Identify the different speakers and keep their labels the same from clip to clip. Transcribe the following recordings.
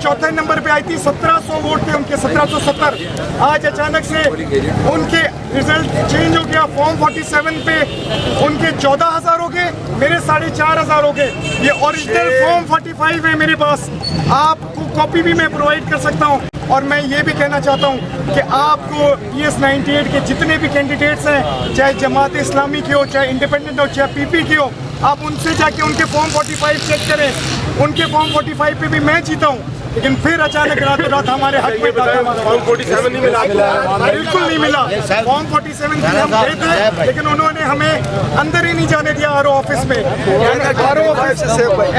Speaker 1: चौथे नंबर पे आई थी, 1700 वोट थे उनके, 1770। आज अचानक से उनके रिजल्ट चेंज हो गया, फॉर्म 47 पे उनके 14,000 हो गए, मेरे 4,500 हो गए। ये ओरिजिनल फॉर्म 45 है मेरे पास, आपको कॉपी भी मैं प्रोवाइड कर सकता हूँ। और मैं ये भी कहना चाहता हूँ कि आपको PS 98 के जितने भी कैंडिडेट्स हैं, चाहे जमात इस्लामी के हो, चाहे इंडिपेंडेंट हो, चाहे PP के हो, आप उनसे जाके उनके फॉर्म 45 चेक करें। उनके फॉर्म 45 पे भी मैं जीता हूँ, लेकिन फिर अचानक रात रात हमारे हक में
Speaker 2: फॉर्म 47 नहीं मिला,
Speaker 1: बिल्कुल नहीं मिला। फॉर्म 47 की हम गए थे, लेकिन उन्होंने हमें अंदर ही नहीं जाने दिया RO ऑफिस में। RO ऑफिस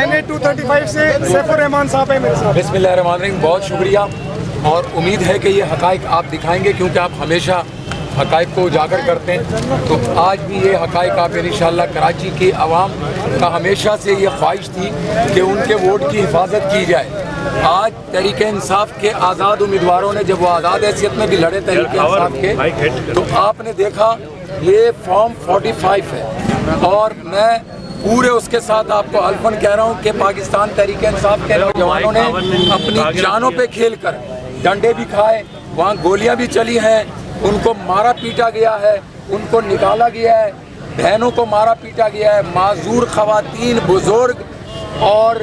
Speaker 1: NA 235 से सैफुर रहमान साहब है मेरे साथ।
Speaker 3: बिस्मिल्लाहिर्रहमानिर्रहीम, बहुत शुक्रिया और उम्मीद है कि ये हक़ाइक़ आप दिखाएंगे, क्योंकि आप हमेशा हक़ाइक़ को उजागर करते हैं। तो आज भी ये हक़ाइक़ आप इंशाअल्लाह, कराची की आवाम का हमेशा से ये ख्वाहिश थी कि उनके वोट की हिफाजत की जाए। आज तहरीक इंसाफ के आज़ाद उम्मीदवारों ने, जब वो आज़ाद हैसियत में भी लड़े तहरीक इंसाफ के, तो आपने देखा ये फॉर्म 45 है। और मैं पूरे उसके साथ आपको अल्फन कह रहा हूँ कि पाकिस्तान तहरीक इंसाफ के नौजवानों ने अपनी जानों पे खेल कर डंडे भी खाए, वहाँ गोलियाँ भी चली हैं, उनको मारा पीटा गया है, उनको निकाला गया है, बहनों को मारा पीटा गया है, माजूर ख़वातीन, बुज़ुर्ग और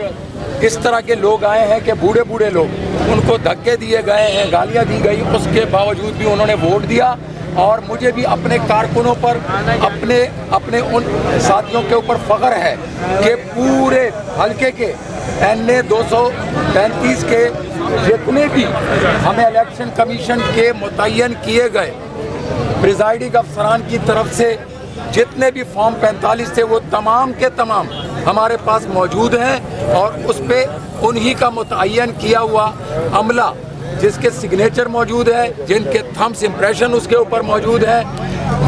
Speaker 3: इस तरह के लोग आए हैं कि बूढ़े बूढ़े लोग, उनको धक्के दिए गए हैं, गालियाँ दी गई, उसके बावजूद भी उन्होंने वोट दिया। और मुझे भी अपने कारकुनों पर, अपने उन साथियों के ऊपर फ़ख्र है कि पूरे हल्के के NA 235 के जितने भी हमें इलेक्शन कमीशन के मुतय्यन किए गए प्रिजाइडिंग अफसरान की तरफ से जितने भी फॉर्म 45 थे, वो तमाम के तमाम हमारे पास मौजूद हैं। और उस पर उन्हीं का मुतय्यन किया हुआ अमला, जिसके सिग्नेचर मौजूद है, जिनके थम्स इम्प्रेशन उसके ऊपर मौजूद है,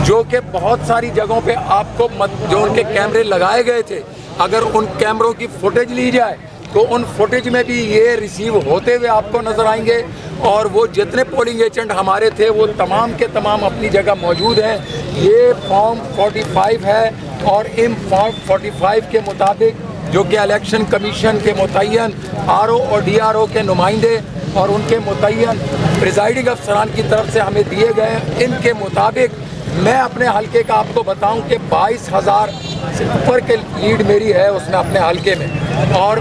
Speaker 3: जो कि बहुत सारी जगहों पे आपको जो उनके कैमरे लगाए गए थे, अगर उन कैमरों की फुटेज ली जाए तो उन फुटेज में भी ये रिसीव होते हुए आपको नज़र आएंगे। और वो जितने पोलिंग एजेंट हमारे थे, वो तमाम के तमाम अपनी जगह मौजूद हैं। ये फॉर्म 45 है और इन फॉर्म 45 के मुताबिक, जो कि इलेक्शन कमीशन के मुतय्यन RO और DRO के नुमाइंदे और उनके मुतय्यन प्रिजाइडिंग अफसरान की तरफ से हमें दिए गए, इनके मुताबिक मैं अपने हलके का आपको बताऊं कि 22,000 से ऊपर के लीड मेरी है उसमें अपने हलके में। और